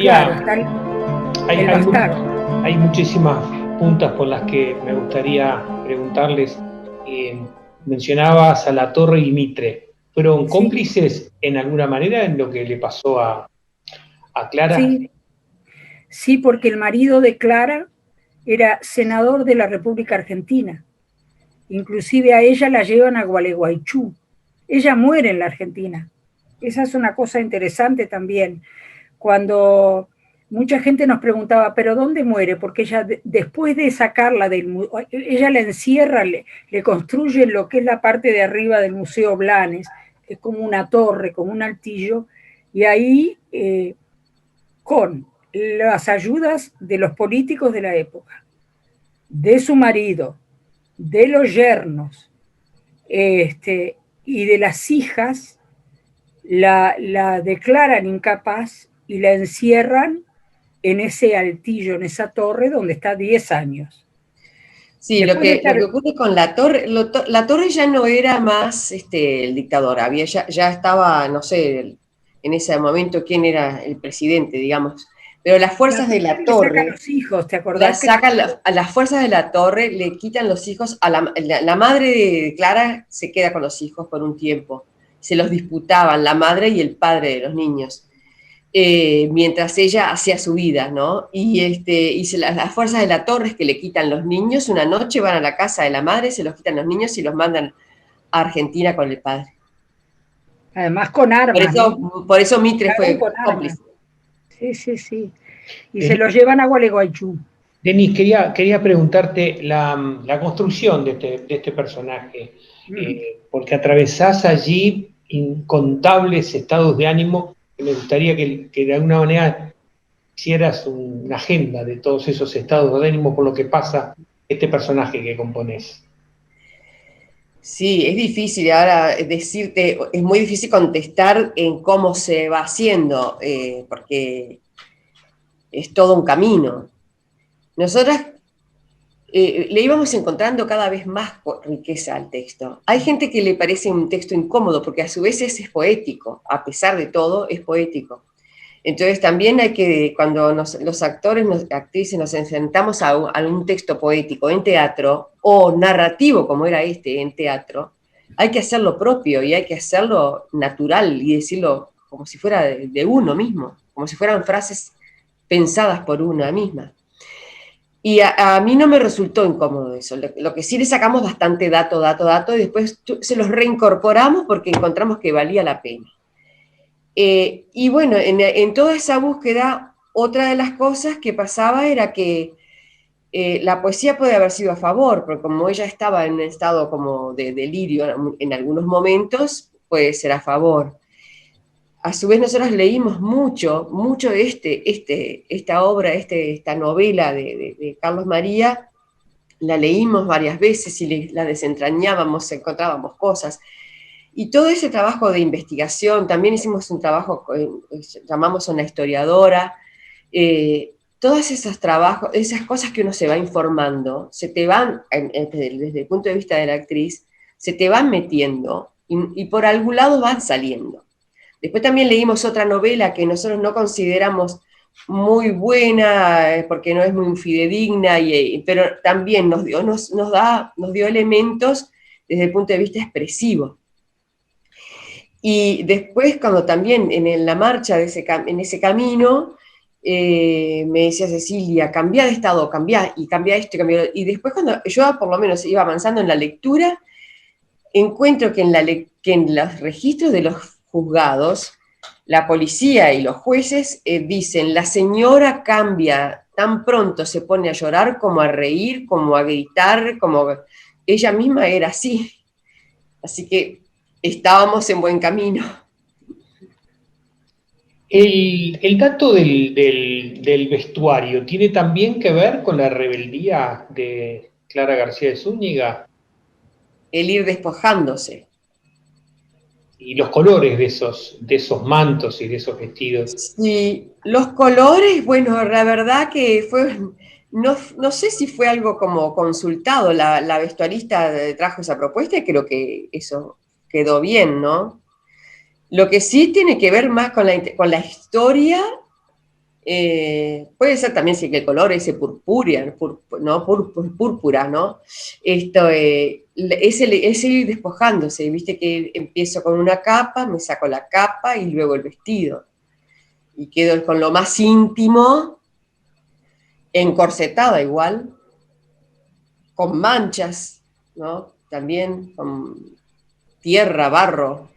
Claro, gustaría, está hay, el hay, bastardo. hay muchísimas puntas por las que me gustaría preguntarles. Mencionabas a La Torre y Mitre. ¿Fueron Sí, cómplices en alguna manera en lo que le pasó a Clara? sí, sí, porque el marido de Clara era senador de la República Argentina. Inclusive a ella la llevan a Gualeguaychú. Ella muere en la Argentina. Esa es una cosa interesante también. Cuando mucha gente nos preguntaba, ¿pero dónde muere? Porque ella, después de sacarla ella la encierra, le construyen lo que es la parte de arriba del Museo Blanes, que es como una torre, como un altillo, y ahí, con las ayudas de los políticos de la época, de su marido, de los yernos, y de las hijas, la declaran incapaz y la encierran en ese altillo, en esa torre donde está 10 años. Sí, Después de lo que estar, ocurre con la torre, la torre ya no era más el dictador, ya estaba, no sé, en ese momento quién era el presidente, digamos, pero las la fuerzas de mujer la le saca a torre, los hijos, ¿te acordás que a las fuerzas de la torre le quitan los hijos, la madre de Clara se queda con los hijos por un tiempo, se los disputaban la madre y el padre de los niños. Mientras ella hacía su vida, ¿no? Las fuerzas de la torre que le quitan los niños, una noche van a la casa de la madre, se los quitan los niños y los mandan a Argentina con el padre. además con armas, ¿no? Por eso Mitre Llegaron fue con armas. cómplice. Sí, sí, sí. Y se los Denis, llevan a Gualeguaychú. Denis, quería preguntarte la construcción de este personaje, Mm. porque atravesás allí incontables estados de ánimo que me gustaría que de alguna manera hicieras una agenda de todos esos estados de ánimo por lo que pasa este personaje que componés. Sí, es difícil ahora decirte, es muy difícil contestar en cómo se va haciendo, porque es todo un camino. Nosotras le íbamos encontrando cada vez más riqueza al texto. Hay gente que le parece un texto incómodo porque a su vez es poético, a pesar de todo es poético. Entonces también hay que, cuando los actores, actrices nos enfrentamos a un texto poético en teatro o narrativo como era este en teatro, hay que hacerlo propio y hay que hacerlo natural y decirlo como si fuera de uno mismo, como si fueran frases pensadas por una misma. Y a mí no me resultó incómodo eso. Lo que sí le sacamos bastante dato, y después se los reincorporamos porque encontramos que valía la pena. Y bueno, en toda esa búsqueda, otra de las cosas que pasaba era que la poesía puede haber sido a favor, porque como ella estaba en un estado como de delirio en algunos momentos, puede ser a favor. A su vez nosotros leímos mucho de esta obra, esta novela de Carlos María, la leímos varias veces y la desentrañábamos, encontrábamos cosas. Y todo ese trabajo de investigación, también hicimos un trabajo, llamamos a una historiadora, todos esos trabajos, esas cosas que uno se va informando, se te van, desde el punto de vista de la actriz, se te van metiendo y por algún lado van saliendo. Después también leímos otra novela que nosotros no consideramos muy buena porque no es muy fidedigna, pero también nos dio elementos desde el punto de vista expresivo. Y después, cuando también en la marcha en ese camino, me decía Cecilia, cambia de estado, cambia esto, cambia. Y después, cuando yo por lo menos iba avanzando en la lectura, encuentro que que en los registros de los juzgados, la policía y los jueces dicen, la señora cambia, tan pronto se pone a llorar como a reír, como a gritar, como ella misma era así. Así que estábamos en buen camino. El dato del vestuario tiene también que ver con la rebeldía de Clara García de Zúñiga El ir despojándose. y los colores de esos mantos y de esos vestidos. Sí, los colores, bueno, la verdad que fue, no sé si fue algo como consultado, la vestuarista trajo esa propuesta y creo que eso quedó bien, ¿no? Lo que sí tiene que ver más con la historia, Puede ser también si que el color ese purpúrea, ¿no? Púrpura, ¿no? Es ir despojándose, viste que empiezo con una capa, me saco la capa y luego el vestido. Y quedo con lo más íntimo, encorsetada igual, con manchas, ¿no? También con tierra, barro.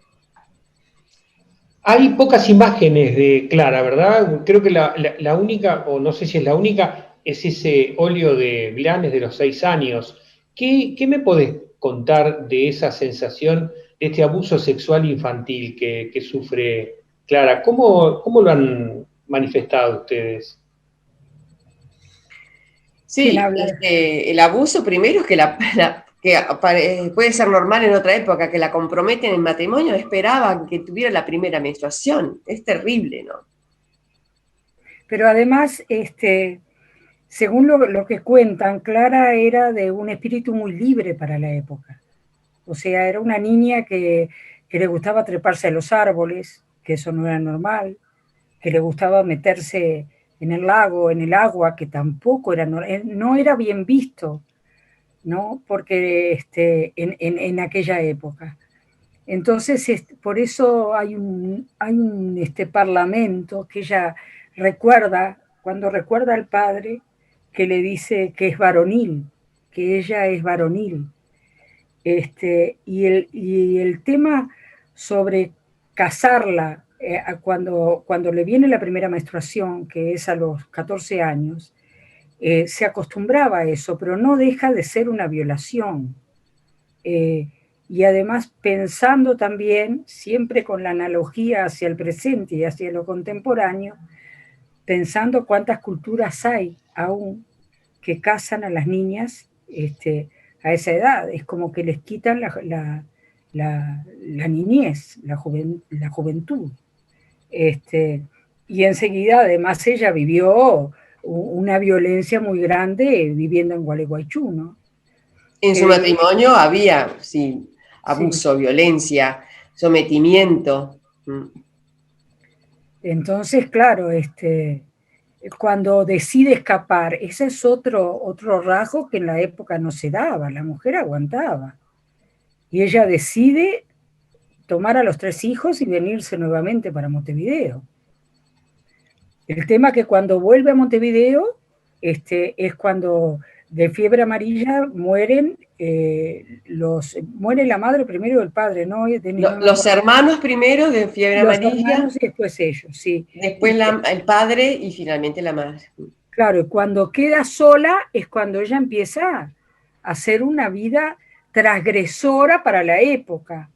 Hay pocas imágenes de Clara, ¿verdad? Creo que la única, o no sé si es la única, es ese óleo de Blanes de los 6 años. ¿Qué me podés contar de esa sensación, de este abuso sexual infantil que sufre Clara? ¿Cómo lo han manifestado ustedes? ¿Quién Sí, habla? el abuso primero es que, puede ser normal en otra época, que la comprometen en matrimonio, esperaban que tuviera la primera menstruación. Es terrible, ¿no? Pero además, según lo que cuentan, Clara era de un espíritu muy libre para la época. O sea, era una niña que le gustaba treparse a los árboles, que eso no era normal, que le gustaba meterse en el lago, en el agua, que tampoco era, no era bien visto, ¿no? Porque en aquella época. Entonces, por eso hay un parlamento que ella recuerda, cuando recuerda al padre, que le dice que es varonil, que ella es varonil. Y el tema sobre casarla cuando le viene la primera menstruación, que es a los 14 años, se acostumbraba a eso, pero no deja de ser una violación. Eh, y además pensando también, siempre con la analogía hacia el presente y hacia lo contemporáneo, pensando cuántas culturas hay aún que casan a las niñas a esa edad. Es como que les quitan la niñez, la juventud. Y enseguida, además, ella vivió una violencia muy grande viviendo en Gualeguaychú, ¿no? En su matrimonio había, sí, Sí. abuso, violencia, sometimiento. Entonces, claro, cuando decide escapar, ese es otro rasgo que en la época no se daba, la mujer aguantaba. Y ella decide tomar a los 3 hijos y venirse nuevamente para Montevideo. El tema que cuando vuelve a Montevideo, es cuando de fiebre amarilla muere la madre primero y el padre, ¿no? No me Los acuerdo. hermanos primero de fiebre Los amarilla, hermanos y después ellos, sí. después el padre y finalmente la madre. Claro, y cuando queda sola es cuando ella empieza a hacer una vida transgresora para la época.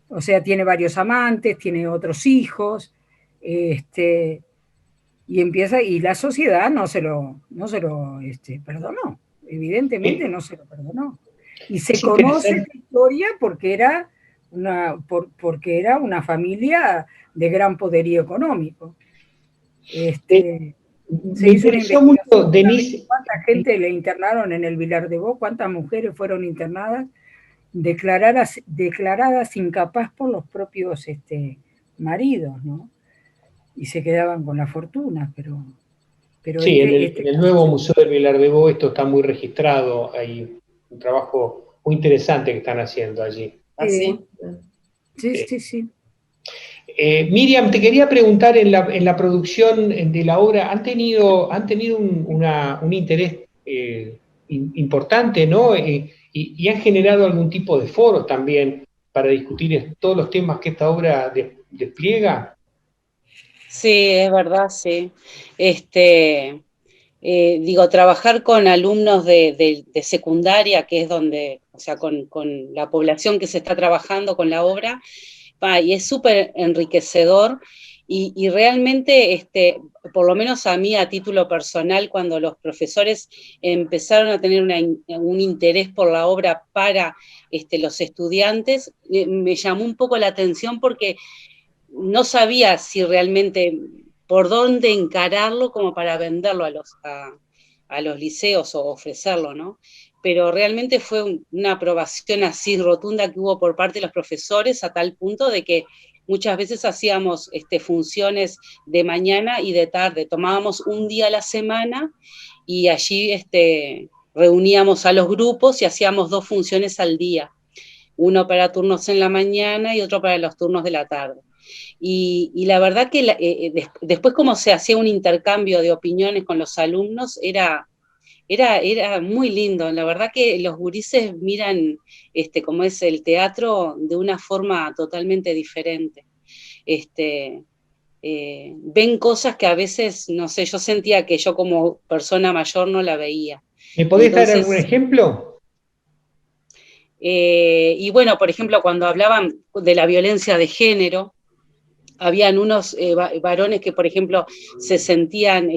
O sea, tiene varios amantes, tiene otros hijos, y la sociedad no se lo perdonó. Evidentemente no se lo perdonó. Y se Es conoce interesante. esta historia porque era una familia de gran poderío económico. Eh, Se Me hizo una interesó mucho, investigación para ver Denise. cuánta gente le internaron en el Vilar de Bo, cuántas mujeres fueron internadas, declaradas incapaz por los propios maridos, ¿no? Y se quedaban con la fortuna, pero Sí, en este el caso nuevo se... Museo del Vilar de Bo esto está muy registrado, hay un trabajo muy interesante que están haciendo allí. Sí, Así. sí, Sí. sí, sí. Miriam, te quería preguntar en la producción de la obra, ¿han tenido un interés importante, ¿no? Y han generado algún tipo de foro también para discutir todos los temas que esta obra despliega. Sí, es verdad, sí. Digo, trabajar con alumnos de secundaria, que es donde, o sea, con la población que se está trabajando con la obra, y es súper enriquecedor y realmente, por lo menos a mí a título personal, cuando los profesores empezaron a tener un interés por la obra para los estudiantes, me llamó un poco la atención porque no sabía si realmente por dónde encararlo como para venderlo a los liceos o ofrecerlo, ¿no? Pero realmente fue una aprobación así rotunda que hubo por parte de los profesores a tal punto de que muchas veces hacíamos funciones de mañana y de tarde, tomábamos un día a la semana y allí reuníamos a los grupos y hacíamos 2 funciones al día, uno para turnos en la mañana y otro para los turnos de la tarde. Y la verdad que después como se hacía un intercambio de opiniones con los alumnos, era muy lindo. La verdad que los gurises miran como es el teatro de una forma totalmente diferente. Ven cosas que a veces, no sé, yo sentía que yo como persona mayor no la veía. ¿Me podés dar Entonces, algún ejemplo? y bueno, por ejemplo, cuando hablaban de la violencia de género, habían unos varones que, por ejemplo, se sentían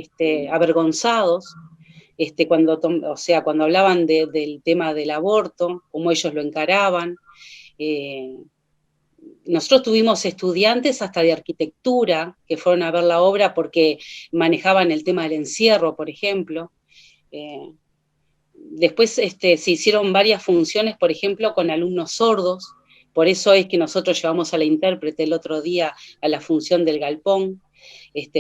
avergonzados cuando hablaban del tema del aborto, cómo ellos lo encaraban. Nosotros tuvimos estudiantes hasta de arquitectura que fueron a ver la obra porque manejaban el tema del encierro, por ejemplo. Después se hicieron varias funciones, por ejemplo, con alumnos sordos. Por eso es que nosotros llevamos a la intérprete el otro día a la función del galpón,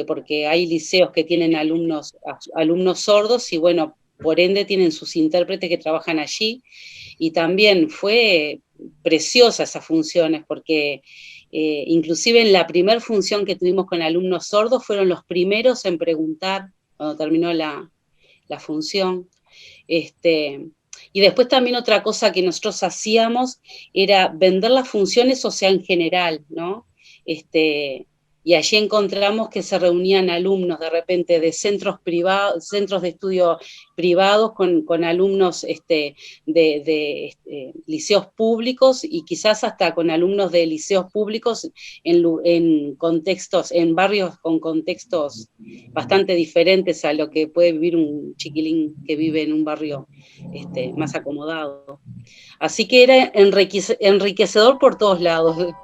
porque hay liceos que tienen alumnos sordos y bueno, por ende tienen sus intérpretes que trabajan allí. Y también fue preciosa esas funciones, porque inclusive en la primera función que tuvimos con alumnos sordos fueron los primeros en preguntar cuando terminó la función. Y después también otra cosa que nosotros hacíamos era vender las funciones, o sea, en general, ¿no? Y allí encontramos que se reunían alumnos de repente de centros privados, centros de estudio privados con alumnos de liceos públicos y quizás hasta con alumnos de liceos públicos en contextos, en barrios con contextos bastante diferentes a lo que puede vivir un chiquilín que vive en un barrio más acomodado. Así que era enriquecedor por todos lados.